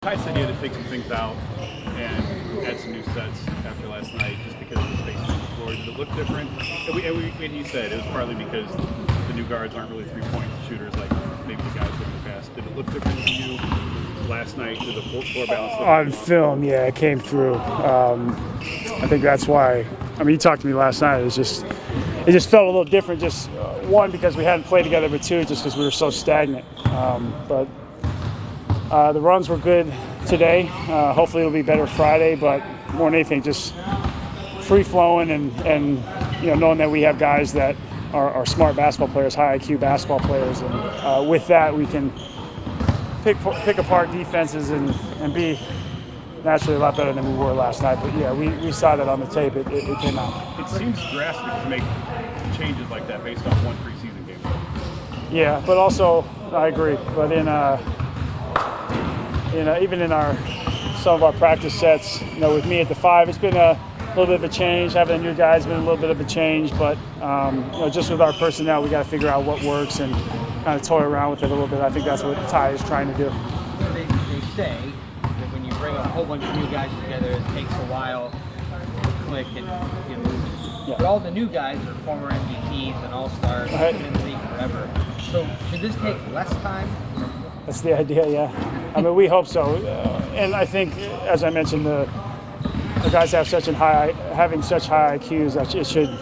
Ty said he had to take some things out and add some new sets after last night just because of the space on the floor. Did it look different? And he said it was partly because the new guards aren't really three-point shooters like maybe the guys did in the past. Did it look different to you last night? Did the floor balance look On film, yeah, it came through. I think that's why. I mean, he talked to me last night. It just felt a little different. Just one, because we hadn't played together, but two, just because we were so stagnant. But the runs were good today. Hopefully, it'll be better Friday. But more than anything, just free flowing and knowing that we have guys that are smart basketball players, high IQ basketball players, and with that we can pick apart defenses and be naturally a lot better than we were last night. But yeah, we saw that on the tape. It came out. It seems drastic to make changes like that based off one preseason game. Yeah, but also I agree. But even in some of our practice sets, with me at the 5, it's been a little bit of a change. Having the new guys has been a little bit of a change. But just with our personnel, we got to figure out what works and kind of toy around with it a little bit. I think that's what Ty is trying to do. They say that when you bring a whole bunch of new guys together, it takes a while to click and get moving. Yeah. But all the new guys are former MVPs and all-stars, been in the league forever. So should this take less time? That's the idea, yeah. I mean, we hope so. And I think, as I mentioned, the guys having such high IQs that it should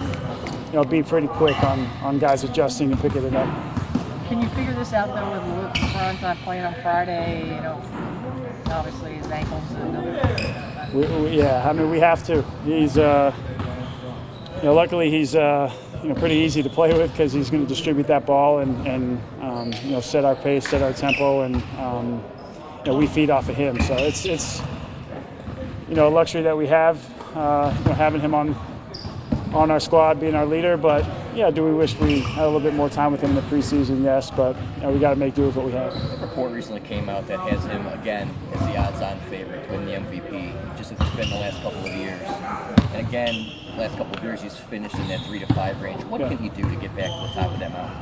be pretty quick on guys adjusting and picking it up. Can you figure this out though with Luke Kron's not playing on Friday? Obviously his ankles and yeah, I mean we have to. He's luckily he's pretty easy to play with because he's going to distribute that ball and set our pace, set our tempo, and we feed off of him. So it's a luxury that we have having him on our squad, being our leader. But yeah, do we wish we had a little bit more time with him in the preseason? Yes, but we got to make do with what we have. A report recently came out that has him again as the odds-on favorite to win the MVP, just as it's been the last couple of years. And again, last couple of years he's finished in that 3 to 5 range. What can he do to get back to the top of that mountain?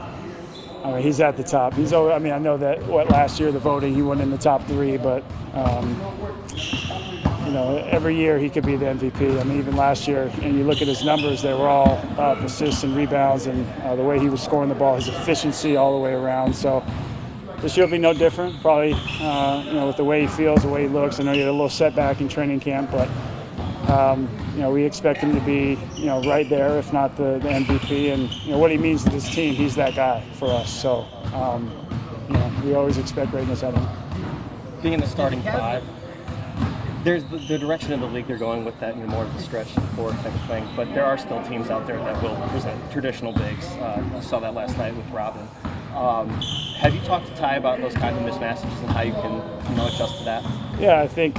I mean, he's at the top. I know that last year the voting he won in the top 3, but every year he could be the MVP. I mean, even last year, and you look at his numbers, they were all assists and rebounds, and the way he was scoring the ball, his efficiency all the way around. So this year will be no different, probably, with the way he feels, the way he looks. I know he had a little setback in training camp, but, we expect him to be, right there, if not the MVP. And, what he means to this team, he's that guy for us. So, we always expect greatness out of him. Being in the starting 5, there's the direction of the league they're going with that, more of the stretch forward type of thing. But there are still teams out there that will present traditional bigs. I saw that last night with Robin. Have you talked to Ty about those kinds of mismatches and how you can adjust to that? Yeah, I think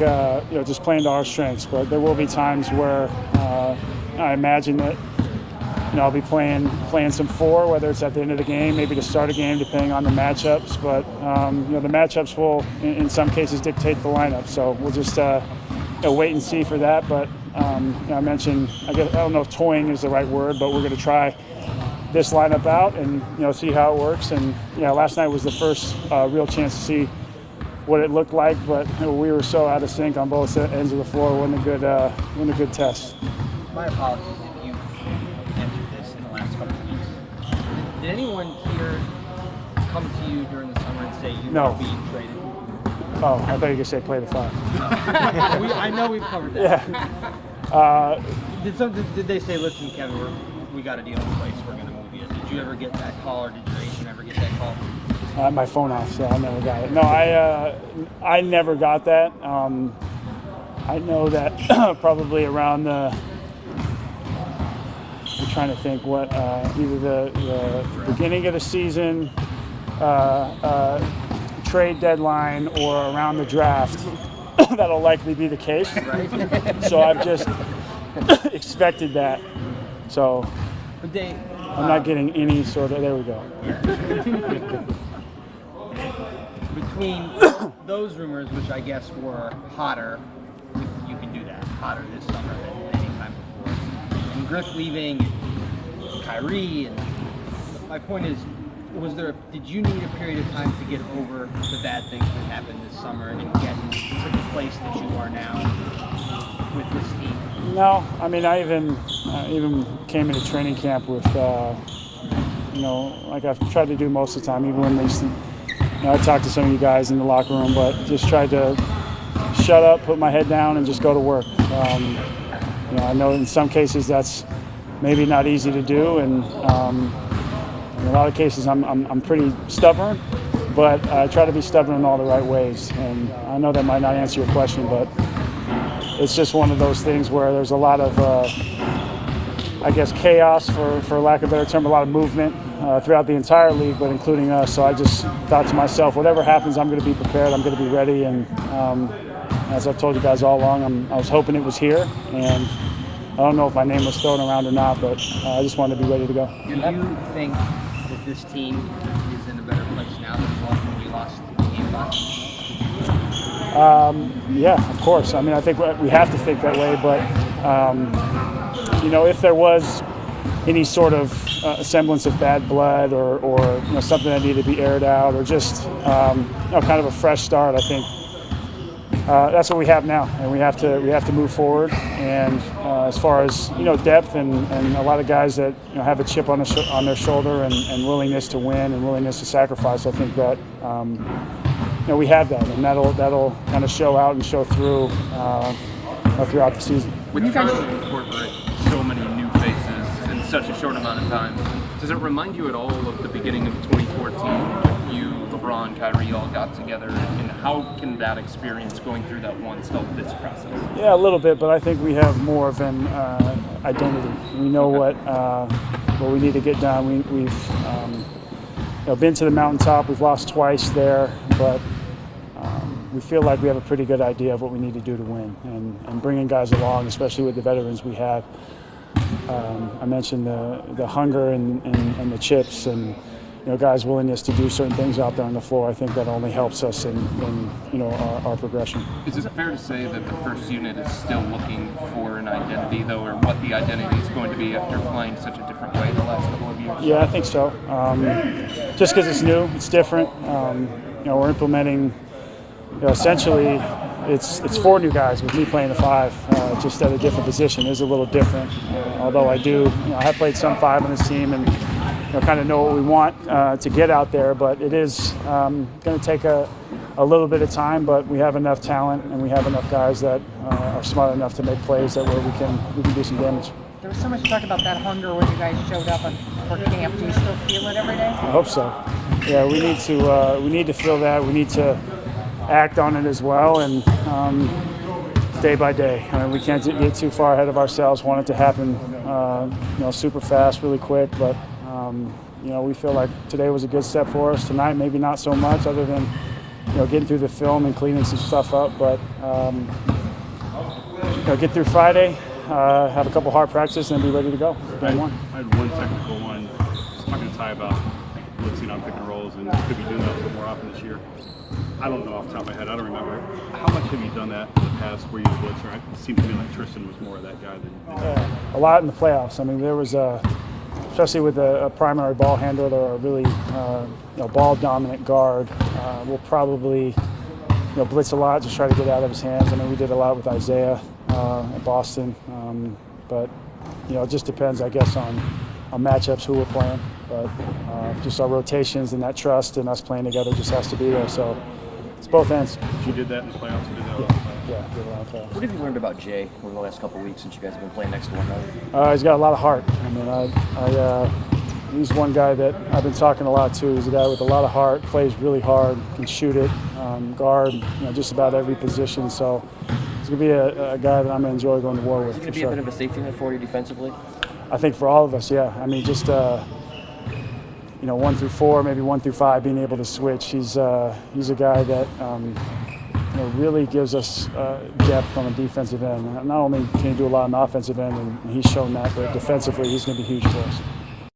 just playing to our strengths. But there will be times where I imagine that I'll be playing some 4, whether it's at the end of the game, maybe to start a game, depending on the matchups. But the matchups will, in some cases, dictate the lineup. So we'll just wait and see for that. But I mentioned, I don't know if toying is the right word, but we're going to try this lineup out and see how it works. And last night was the first real chance to see what it looked like. But we were so out of sync on both ends of the floor. It wasn't a good test. My apologies if you entered this in the last couple of weeks. Did anyone here come to you during the summer and say you want to be traded? Oh, I thought you were going to say play the 5. I know we've covered that. Yeah. Did they say, listen, Kevin, we got a deal in place, we're going to move you? Did you ever get that call, or did your agent ever get that call? I had my phone off, so I never got it. No, I never got that. I know that probably around I'm trying to think what either the beginning of the season, trade deadline, or around the draft. That'll likely be the case. Right. So I've just expected that. So I'm not getting any sort of. There we go. Between those rumors, which I guess were hotter, if you can do that, hotter this summer than any time before, and Griff leaving, and Kyrie, and my point is, Did you need a period of time to get over the bad things that happened this summer and get to the place that you are now with this team? No, I mean, I even came into training camp with, like I've tried to do most of the time, even when I talked to some of you guys in the locker room, but just tried to shut up, put my head down, and just go to work. I know in some cases that's maybe not easy to do, and in a lot of cases I'm pretty stubborn, but I try to be stubborn in all the right ways. And I know that might not answer your question, but it's just one of those things where there's a lot of, chaos, for lack of a better term, a lot of movement throughout the entire league, but including us. So I just thought to myself, whatever happens, I'm going to be prepared, I'm going to be ready, and as I've told you guys all along, I was hoping it was here, and I don't know if my name was thrown around or not, but I just wanted to be ready to go. Do you think that this team is in a better place now than it was when we lost the game last? Yeah, of course. I mean, I think we have to think that way, but if there was any sort of semblance of bad blood or something that needed to be aired out, or just kind of a fresh start, I think that's what we have now, and we have to move forward. And as far as depth and a lot of guys that have a chip on their shoulder and willingness to win and willingness to sacrifice, I think that we have that, and that'll kind of show out and show through throughout the season. With trying to incorporate so many new faces in such a short amount of time, does it remind you at all of the beginning of 2014 when you, LeBron, Kyrie all got together, and how can that experience going through that once help this process? Yeah, a little bit, but I think we have more of an identity. We know what we need to get done. We've been to the mountaintop. We've lost twice there, but we feel like we have a pretty good idea of what we need to do to win, and bringing guys along, especially with the veterans we have. I mentioned the hunger and the chips, and guys' willingness to do certain things out there on the floor. I think that only helps us in our progression. Is it fair to say that the first unit is still looking for an identity, though, or what the identity is going to be after playing such a different way the last couple of years? Yeah, I think so. Just because it's new, it's different. We're implementing. Essentially, it's 4 new guys with me playing the 5, just at a different position. It is a little different. Although I have played some 5 on this team, and kind of know what we want to get out there. But it is going to take a little bit of time. But we have enough talent, and we have enough guys that are smart enough to make plays that where we can do some damage. There was so much talk about that hunger when you guys showed up for camp. Do you still feel it every day? I hope so. Yeah, we need to feel that. We need to act on it as well, and day by day. I mean, we can't get too far ahead of ourselves. Want it to happen, super fast, really quick. But we feel like today was a good step for us. Tonight, maybe not so much, other than getting through the film and cleaning some stuff up. But get through Friday, have a couple hard practices, and be ready to go. Game 1. I had one technical one. I was talking to Ty about blitzing on pick and rolls, and could be doing that a little more often this year. I don't know off the top of my head. I don't remember. How much have you done that in the past where you blitzer? It seemed to me like Tristan was more of that guy than a lot in the playoffs. I mean, there was especially with a primary ball handler or a really ball dominant guard. We'll probably blitz a lot, just try to get out of his hands. I mean, we did a lot with Isaiah at Boston, but it just depends, I guess, on matchups, who we're playing. But just our rotations and that trust and us playing together just has to be there. So it's both ends. You did that in the playoffs. You did that. Yeah, did a lot of playoffs. What have you learned about Jay over the last couple of weeks since you guys have been playing next to one another? He's got a lot of heart. I mean, he's one guy that I've been talking a lot to. He's a guy with a lot of heart, plays really hard, can shoot it, guard, just about every position. So he's going to be a guy that I'm going to enjoy going to war with. Is he going to be a bit of a safety net for you defensively? I think for all of us, yeah. I mean, just 1 through 4, maybe 1 through 5, being able to switch. He's a guy that really gives us depth on the defensive end. Not only can he do a lot on the offensive end, and he's shown that, but defensively, he's going to be huge for us.